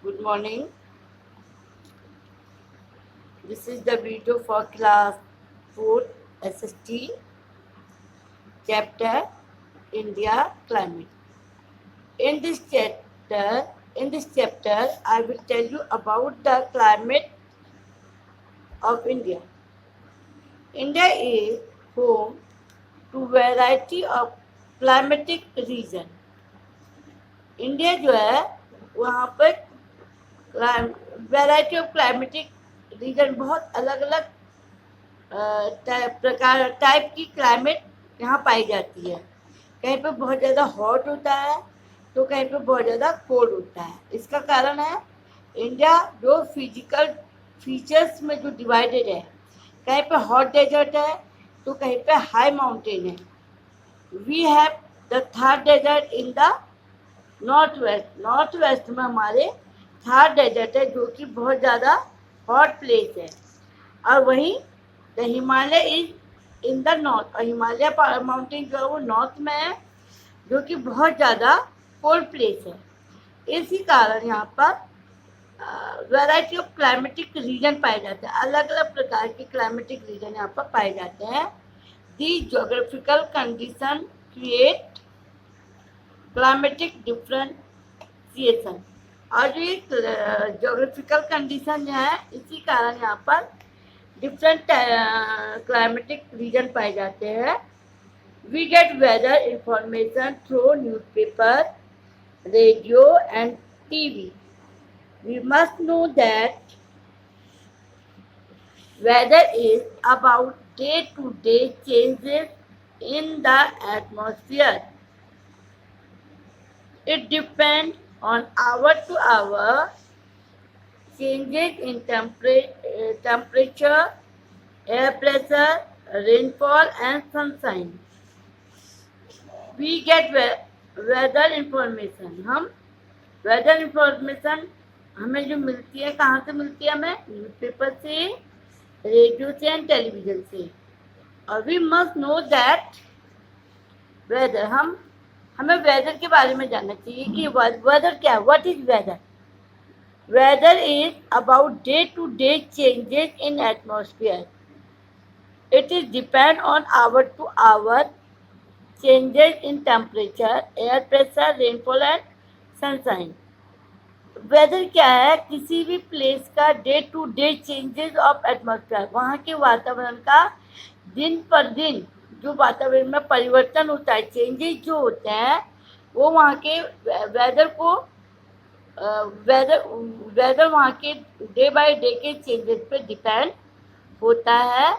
Good morning. This is the video for class 4 SST chapter India climate. In this chapter, I will tell you about the climate of India. India is home to variety of climatic region. India जो है वहाँ पर variety of climatic reason बहुत अलग अलग type की climate यहाँ पाई जाती है। कहीं पे बहुत ज़्यादा हॉट होता है तो कहीं पे बहुत ज़्यादा कोल्ड होता है। इसका कारण है इंडिया जो फिजिकल फीचर्स में जो डिवाइडेड है, कहीं पे हॉट डेजर्ट है तो कहीं पे हाई माउंटेन है। We have the Thar desert in the north west में हमारे थार डेजर्ट है जो कि बहुत ज़्यादा हॉट प्लेस है, और वहीं the Himalaya is in the north, और हिमालय माउंटेन जो है वो नॉर्थ में है जो कि बहुत ज़्यादा कोल्ड प्लेस है। इसी कारण यहाँ पर वैरायटी ऑफ क्लाइमेटिक रीजन पाए जाते हैं, अलग अलग प्रकार के क्लाइमेटिक रीजन यहाँ पर पाए जाते हैं। The geographical condition create climatic differentiation, और जो ये जोग्राफिकल कंडीशन जो है इसी कारण यहाँ पर डिफरेंट क्लाइमेटिक रीजन पाए जाते हैं। We get weather information through newspaper, radio and TV. We must know that weather is about day-to-day changes in the atmosphere. It depends on hour-to-hour changes in temperature, air pressure, rainfall and sunshine. We get weather information. हम weather information हमें जो मिलती है कहाँ से मिलती है? हमें न्यूज़पेपर से, रेडियो से एंड टेलीविजन से। और we must know that weather, हमें वेदर के बारे में जानना चाहिए कि वेदर क्या है। What is weather? Weather is about day to day changes in atmosphere. It is depend on hour to hour changes in temperature, air pressure, rainfall and sunshine. Weather क्या है? किसी भी प्लेस का day to day changes of atmosphere, वहाँ के वातावरण का दिन पर दिन जो वातावरण में परिवर्तन होता है, चेंजेस जो होते हैं, वो वहाँ के वेदर को वेदर वहाँ के डे बाय डे के चेंजेस पे डिपेंड होता है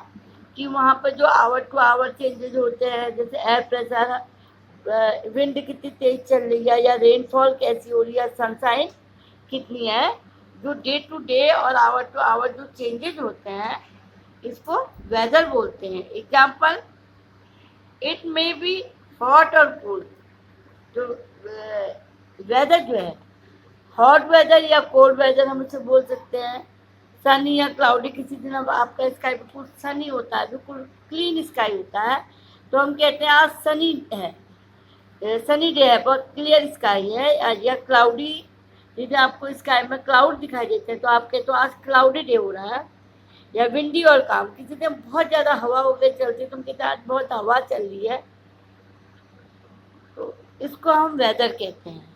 कि वहाँ पर जो आवर टू आवर चेंजेस होते हैं, जैसे एयर प्रेशर, विंड कितनी तेज चल रही है, या रेनफॉल कैसी हो रही है, सनशाइन कितनी है, जो डे टू डे और आवर टू आवर जो चेंजेस होते हैं इसको वेदर बोलते हैं। Example, it may be hot और कोल्ड. जो वेदर जो है, हॉट वेदर या कोल्ड वेदर हम इसे बोल सकते हैं। सनी या क्लाउडी, किसी दिन अब आपका स्काई बिल्कुल सनी होता है, बिल्कुल क्लीन स्काई होता है, तो हम कहते हैं आज सनी है, सनी डे है, बहुत क्लियर स्काई है। या क्लाउडी, यदि आपको स्काई में क्लाउड दिखाई देते हैं तो आप कहते हो आज क्लाउडी डे हो रहा है। या विंडी और काम, किसी दिन बहुत ज़्यादा हवा वगैरह चलती है तो हम कहते हैं आज बहुत हवा चल रही है, तो इसको हम वेदर कहते हैं।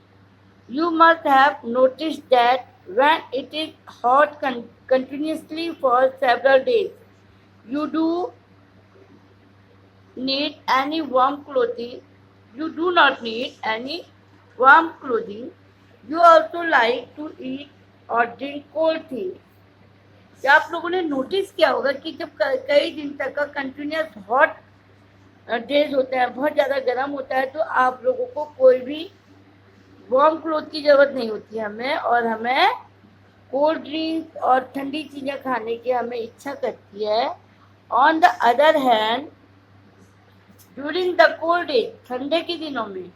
You must have noticed that when it is hot continuously for several days, you do need any warm clothing. You do not need any warm clothing. You also like to eat or drink cold things. क्या आप लोगों ने notice किया होगा कि जब कई दिन तक का कंटिन्यूस हॉट डेज होता है, बहुत ज़्यादा गर्म होता है, तो आप लोगों को कोई भी वार्म क्लोथ की ज़रूरत नहीं होती है हमें, और हमें कोल्ड ड्रिंक और ठंडी चीज़ें खाने की हमें इच्छा करती है। On the other hand, during the cold days, ठंडे के दिनों में,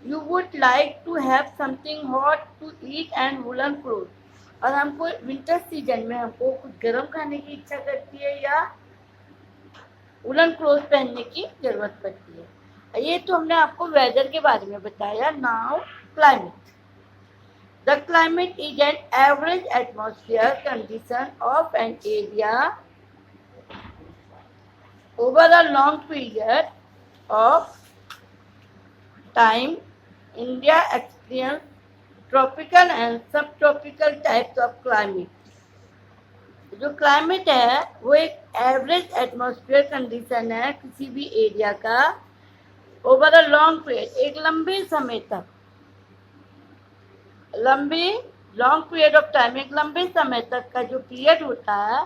you would like to have something hot to eat and woollen cloth, और हमको विंटर सीजन में हमको कुछ गर्म खाने की इच्छा करती है या वुलन क्लोथ पहनने की ज़रूरत पड़ती है। ये तो हमने आपको वेदर के बारे में बताया। Now climate. The climate is an average atmosphere condition of an area over a long period of time. India experiences tropical and subtropical types of climate. जो क्लाइमेट है वो एक एवरेज एटमॉस्फेयर कंडीशन है किसी भी एरिया का over a long period, एक लंबे समय तक, लॉन्ग पीरियड ऑफ टाइम, एक लंबे समय तक का जो पीरियड होता है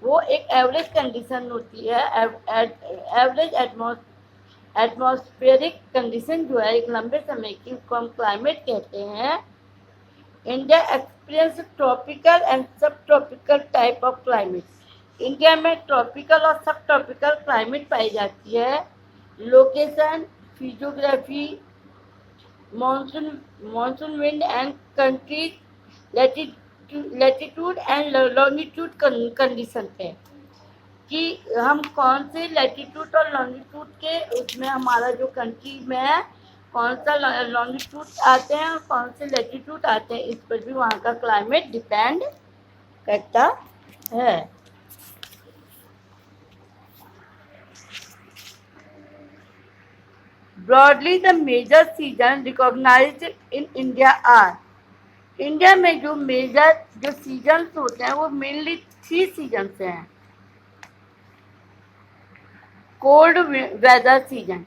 वो एक एवरेज कंडीशन होती है। एवरेज एटमॉस्फेरिक कंडीशन जो है एक लंबे समय की, उसको हम क्लाइमेट कहते हैं। इंडिया एक्सपीरियंस ट्रॉपिकल एंड सब tropical type of climate. India में ट्रॉपिकल और सब ट्रॉपिकल क्लाइमेट पाई जाती है। Location, physiography, monsoon wind and country, latitude and longitude condition पे कि हम कौन से लैटिट्यूड और लॉन्गिट्यूड के उसमें हमारा जो कंट्री में है कौन सा लॉन्गिट्यूड आते हैं और कौन से लैटिट्यूड आते हैं, इस पर भी वहाँ का क्लाइमेट डिपेंड करता है। Broadly the major season recognised in India are. India में जो मेजर जो सीजन्स होते हैं वो मेनली 3 सीजन्स हैं। कोल्ड वेदर सीजन,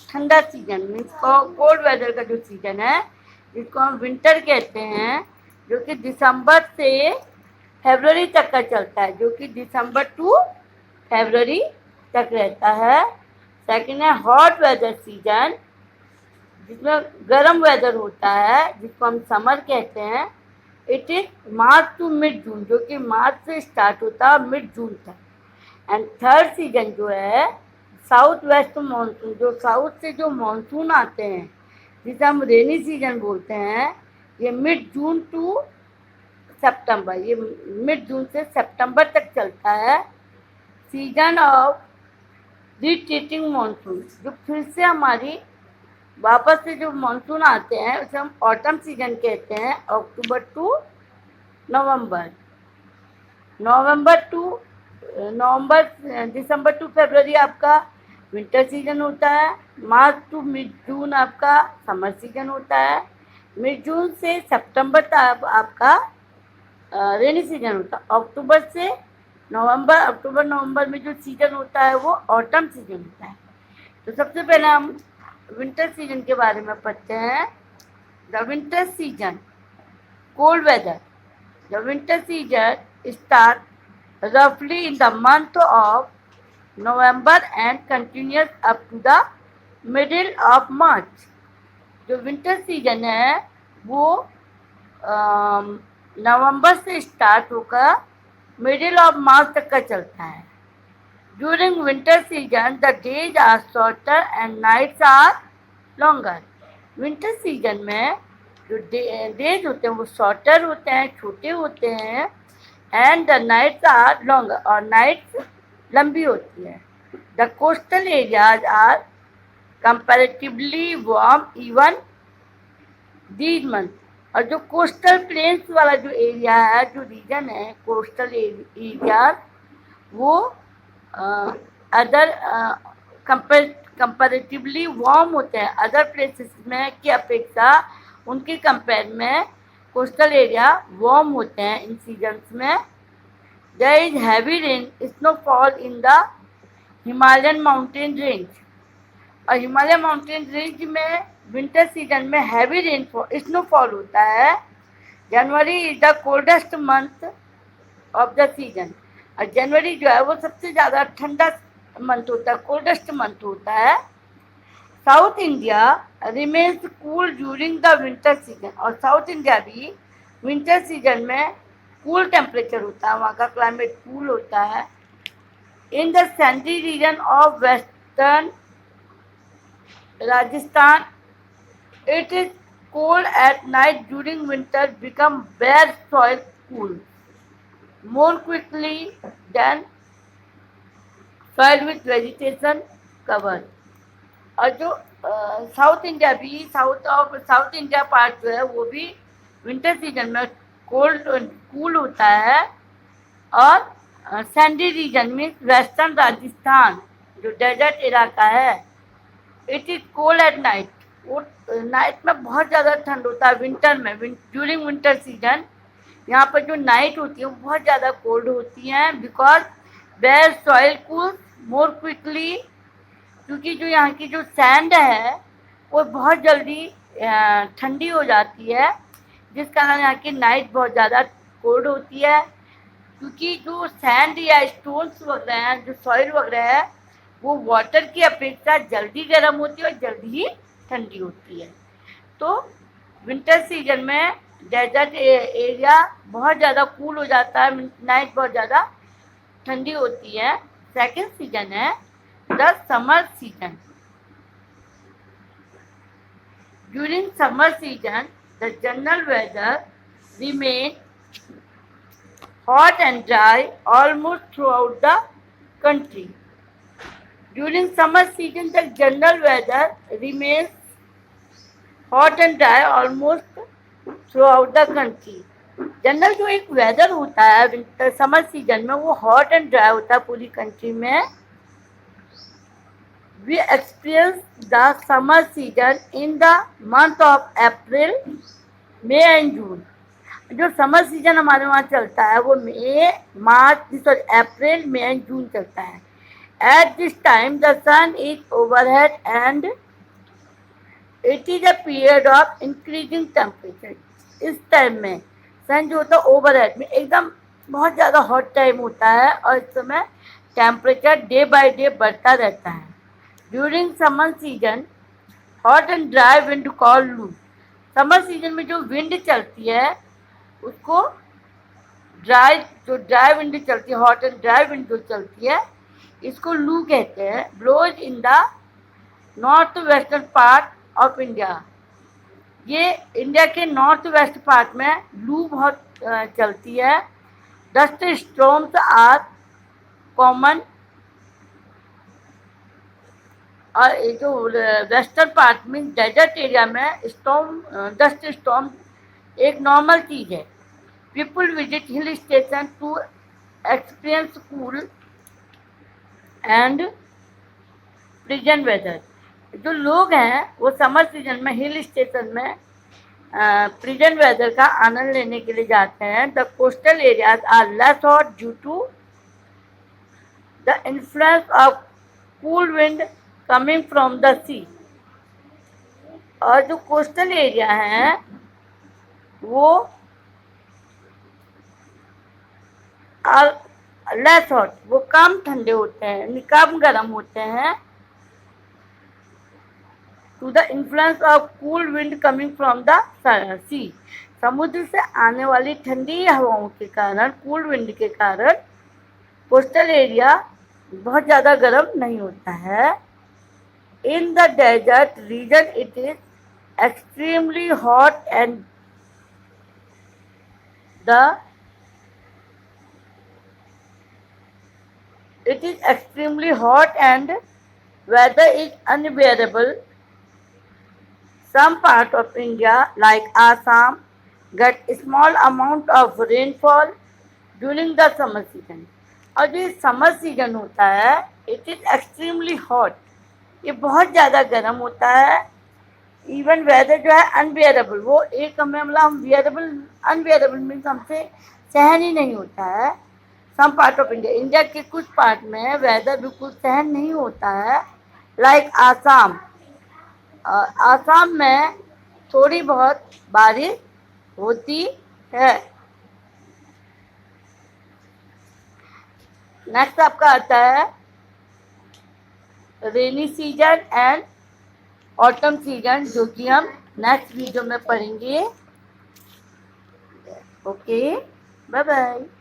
ठंडा सीजन मीन्स कोल्ड वेदर का जो सीजन है जिसको हम विंटर कहते हैं, जो कि दिसंबर से फरवरी तक का चलता है, जो कि दिसंबर टू फरवरी तक रहता है। सेकेंड है हॉट वेदर सीजन, जिसमें गर्म वेदर होता है, जिसको हम समर कहते हैं। It is March to mid June, जो कि मार्च से स्टार्ट होता है मिड जून तक। एंड थर्ड सीजन जो है साउथ वेस्ट मानसून, जो साउथ से जो मानसून आते हैं जिसे हम रेनी सीजन बोलते हैं, ये मिड जून टू सितंबर, ये मिड जून से सितंबर तक चलता है। सीजन ऑफ रिट्रीटिंग मानसून, जो फिर से हमारी वापस से जो मानसून आते हैं उसे हम ऑटम सीजन कहते हैं। अक्टूबर टू नवंबर, दिसंबर टू फरवरी आपका विंटर सीजन होता है। मार्च टू मिड जून आपका समर सीजन होता है। मिड जून से सितंबर तक आपका रेनी सीजन होता है। अक्टूबर नवंबर में जो सीजन होता है वो ऑटम सीजन होता है। तो सबसे पहले हम विंटर सीजन के बारे में पढ़ते हैं। The winter season, cold weather. The winter season start roughly in the month of November and continues up to the middle of March। जो विंटर सीजन है वो नवंबर से स्टार्ट होकर मिडिल ऑफ मार्च तक का चलता है। During winter season the days are shorter and nights are longer. Winter season में जो डेज होते हैं वो शॉर्टर होते हैं, छोटे होते हैं, and the nights are longer, और नाइट्स लंबी होती है। The coastal areas are comparatively warm even these month. और जो कोस्टल प्लेन्स वाला जो एरिया है, जो रीजन है कोस्टल एरिया, वो अदर कंपैरेटिवली वार्म होते हैं अदर प्लेसेस में की अपेक्षा। उनके कंपेयर में कोस्टल एरिया वार्म होते हैं इन सीजन्स में। There is heavy rain snowfall in the Himalayan mountain range. और हिमालय माउंटेन रेंज में विंटर सीजन में हैवी रेनफॉल स्नोफॉल होता है। January is the coldest month of the season. और जनवरी जो है वो सबसे ज़्यादा ठंडा मंथ होता है, कोल्डेस्ट मंथ होता है। South India remains cool during the winter season. और साउथ इंडिया भी विंटर सीजन में कूल टेम्परेचर होता है, वहाँ का क्लाइमेट कूल होता है। In the sandy region of western Rajasthan it is cold at night during winter become bare soil cool more quickly than soil with vegetation cover। और जो साउथ इंडिया भी साउथ इंडिया पार्ट जो है वो भी winter season में cold cool होता है। और सैंडी रीजन में वेस्टर्न राजस्थान जो डेजर्ट इलाका है, it is cold at night. वो नाइट में बहुत ज़्यादा ठंड होता है विंटर में। ड्यूरिंग विंटर सीजन यहाँ पर जो नाइट होती है वो बहुत ज़्यादा कोल्ड होती हैं, because where soil cools more quickly, क्योंकि जो यहाँ की जो सैंड है वो बहुत जल्दी ठंडी हो जाती है, जिस कारण यहाँ की नाइट बहुत ज़्यादा कोल्ड होती है। क्योंकि जो सैंड या स्टोन्स वगैरह हैं, जो सॉइल वगैरह है, वो वाटर की अपेक्षा जल्दी गर्म होती है और जल्दी ही ठंडी होती है। तो विंटर सीजन में डेजर्ट एरिया बहुत ज़्यादा कूल हो जाता है, नाइट बहुत ज़्यादा ठंडी होती है। सेकंड सीजन है the summer season. During summer season the general weather remain hot and dry almost throughout the country. During summer season, the general weather remains hot and dry almost throughout the country. General जो एक weather होता है winter summer season में वो hot and dry होता है पूरी country में। We experience the summer season in the month of April, May and June. जो समर सीजन हमारे वहाँ चलता है वो अप्रैल, मई एंड जून चलता है। At this time the sun is overhead and it is a period of increasing temperature. इस time में सन जो होता है ओवरहेड में एकदम बहुत ज़्यादा हॉट टाइम होता है और इस समय टेम्परेचर डे बाय डे बढ़ता रहता है। During summer season hot and dry wind call लू। समर सीजन में जो विंड चलती है उसको ड्राई विंड चलती है, हॉट एंड ड्राई विंड जो चलती है इसको लू कहते हैं। Blows in the north western part of India. ये इंडिया के नॉर्थ वेस्ट पार्ट में लू बहुत चलती है। Dust storms are common. और ये जो वेस्टर्न पार्ट में डेजर्ट एरिया में डस्ट स्टॉर्म एक नॉर्मल चीज़ है। People visit hill station to experience cool and pleasant weather. जो लोग हैं वो समर सीजन में हिल स्टेशन में प्लीजेंट वेदर का आनंद लेने के लिए जाते हैं। The coastal areas are less hot due to the influence of cool wind coming from the sea. और जो कोस्टल एरिया हैं वो लेस हॉट, वो कम ठंडे होते हैं, कम गर्म होते हैं। To the influence of cool wind coming from the sea. समुद्र से आने वाली ठंडी हवाओं के कारण, कूल विंड के कारण कोस्टल एरिया बहुत ज़्यादा गर्म नहीं होता है। In the desert region it is extremely hot and it is extremely hot and weather is unbearable. Some part of India like Assam get small amount of rainfall during the summer season. और जो summer season होता है it is extremely hot, ये बहुत ज़्यादा गर्म होता है। इवन वेदर जो है अनबियरेबल, वो एक मतलब हम अनबियरेबल मीन्स हमसे सहन ही नहीं होता है। Some part of India, India के कुछ पार्ट में वेदर बिल्कुल सहन नहीं होता है। लाइक आसाम, आसाम में थोड़ी बहुत बारिश होती है। नेक्स्ट आपका आता है rainy season and autumn season, जो कि हम नेक्स्ट वीडियो में पढ़ेंगे। Okay, bye bye.